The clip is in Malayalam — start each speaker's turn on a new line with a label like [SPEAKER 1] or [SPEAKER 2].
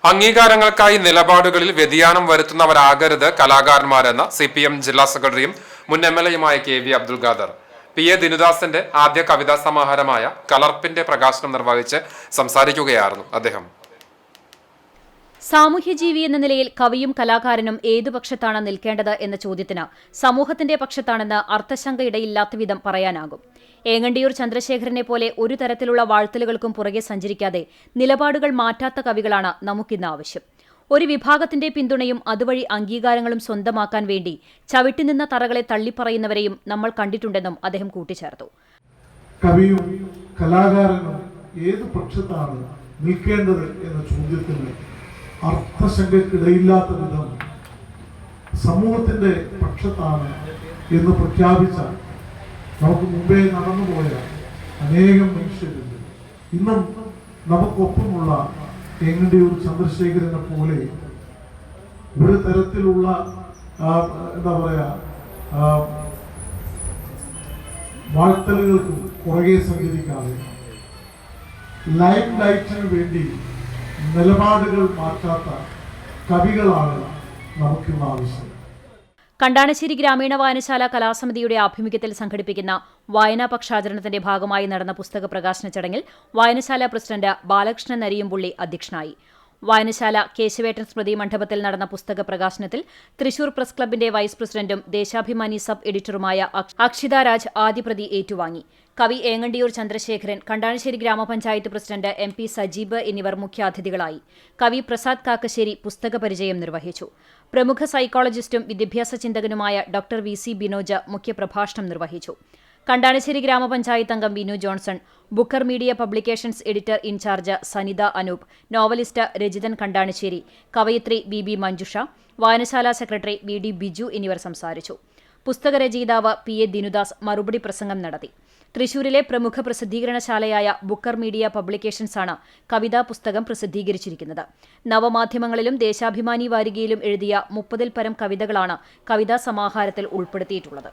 [SPEAKER 1] അംഗീകാരങ്ങൾക്കായി നിലപാടുകളിൽ വ്യതിയാനം വരുത്തുന്നവരാകരുത് കലാകാരന്മാരെന്ന് CPM ജില്ലാ സെക്രട്ടറിയും മുൻ MLAയുമായ KV അബ്ദുൽ ഖാദർ. PA ദിനുദാസിന്റെ ആദ്യ കവിതാ സമാഹാരമായ കലർപ്പിന്റെ പ്രകാശനം നിർവഹിച്ച് സംസാരിക്കുകയായിരുന്നു അദ്ദേഹം.
[SPEAKER 2] സാമൂഹ്യജീവി എന്ന നിലയിൽ കവിയും കലാകാരനും ഏതു പക്ഷത്താണ് നിൽക്കേണ്ടത് എന്ന ചോദ്യത്തിന് സമൂഹത്തിന്റെ പക്ഷത്താണെന്ന് അർത്ഥശങ്കയിടയില്ലാത്ത വിധം പറയാനാകും. ഏങ്ങണ്ടിയൂർ ചന്ദ്രശേഖരനെ പോലെ ഒരു തരത്തിലുള്ള വാഴ്ത്തലുകൾക്കും പുറകെ സഞ്ചരിക്കാതെ നിലപാടുകൾ മാറ്റാത്ത കവികളാണ് നമുക്കിന്ന് ആവശ്യം. ഒരു വിഭാഗത്തിന്റെ പിന്തുണയും അതുവഴി അംഗീകാരങ്ങളും സ്വന്തമാക്കാൻ വേണ്ടി ചവിട്ടിനിന്ന തറകളെ തള്ളിപ്പറയുന്നവരെയും നമ്മൾ കണ്ടിട്ടുണ്ടെന്നും അദ്ദേഹം കൂട്ടിച്ചേർത്തു.
[SPEAKER 3] കവിയും കലാകാരനും ഏതു പക്ഷത്താണ് നിൽക്കേണ്ടത് എന്ന ചോദ്യത്തിന് അർത്ഥശങ്കയ്ക്കിടയില്ലാത്ത വിധം സമൂഹത്തിന്റെ പക്ഷത്താണ് എന്ന് പ്രഖ്യാപിച്ച നമുക്ക് മുമ്പേ നടന്നുപോയ അനേകം മനുഷ്യരുണ്ട്. ഇന്നും നമുക്കൊപ്പമുള്ള ഏങ്ങണ്ടിയൂർ ചന്ദ്രശേഖരനെ പോലെ ഒരു തരത്തിലുള്ള വാഴ്ത്തലുകൾക്കും പുറകെ സഞ്ചരിക്കാതെ ലൈം ലൈറ്റിന് വേണ്ടി നിലപാടുകൾ മാറ്റാത്ത കവികളാണ് നമുക്കിന്ന് ആവശ്യം.
[SPEAKER 2] കണ്ടാണശ്ശേരി ഗ്രാമീണ വായനശാല കലാസമിതിയുടെ ആഭിമുഖ്യത്തിൽ സംഘടിപ്പിക്കുന്ന വായനാ പക്ഷാചരണത്തിന്റെ ഭാഗമായി നടന്ന പുസ്തക പ്രകാശന ചടങ്ങിൽ വായനശാല പ്രസിഡന്റ് ബാലകൃഷ്ണൻ നരിയുംപുള്ളി അധ്യക്ഷനായി. വായനശാല കേശവേട്ടൻ സ്മൃതി മണ്ഡപത്തിൽ നടന്ന പുസ്തക പ്രകാശനത്തിൽ തൃശൂർ പ്രസ് ക്ലബിന്റെ വൈസ് പ്രസിഡന്റും ദേശാഭിമാനി സബ് എഡിറ്ററുമായ അക്ഷിത രാജ് ആദ്യപ്രതി ഏറ്റുവാങ്ങി. കവി ഏങ്ങണ്ടിയൂർ ചന്ദ്രശേഖരൻ, കണ്ടാണശ്ശേരി ഗ്രാമപഞ്ചായത്ത് പ്രസിഡന്റ് MP സജീബ് എന്നിവർ മുഖ്യാതിഥികളായി. കവി പ്രസാദ് കാക്കശ്ശേരി പുസ്തക പരിചയം നിർവഹിച്ചു. പ്രമുഖ സൈക്കോളജിസ്റ്റും വിദ്യാഭ്യാസ ചിന്തകനുമായ ഡോക്ടർ VC ബിനോജ് മുഖ്യപ്രഭാഷണം നിർവഹിച്ചു. കണ്ടാണശ്ശേരി ഗ്രാമപഞ്ചായത്ത് അംഗം Vinu Johnson, Booker Media Publications editor in charge Sanitha Anoop, novelist Rajithan Kandanassery, കവയിത്രി BB മഞ്ജുഷ, വായനശാല സെക്രട്ടറി VD ബിജു എന്നിവർ സംസാരിച്ചു. പുസ്തകരചയിതാവ് PA ദിനുദാസ് മറുപടി പ്രസംഗം നടത്തി. തൃശൂരിലെ പ്രമുഖ പ്രസിദ്ധീകരണശാലയായ ബുക്കർ മീഡിയ പബ്ലിക്കേഷൻസാണ് കവിതാ പുസ്തകം പ്രസിദ്ധീകരിച്ചിരിക്കുന്നത്. നവമാധ്യമങ്ങളിലും ദേശാഭിമാനി വാരികയിലും എഴുതിയ 30-ൽ പരം കവിതകളാണ് കവിതാ സമാഹാരത്തിൽ ഉൾപ്പെടുത്തിയിട്ടുള്ളത്.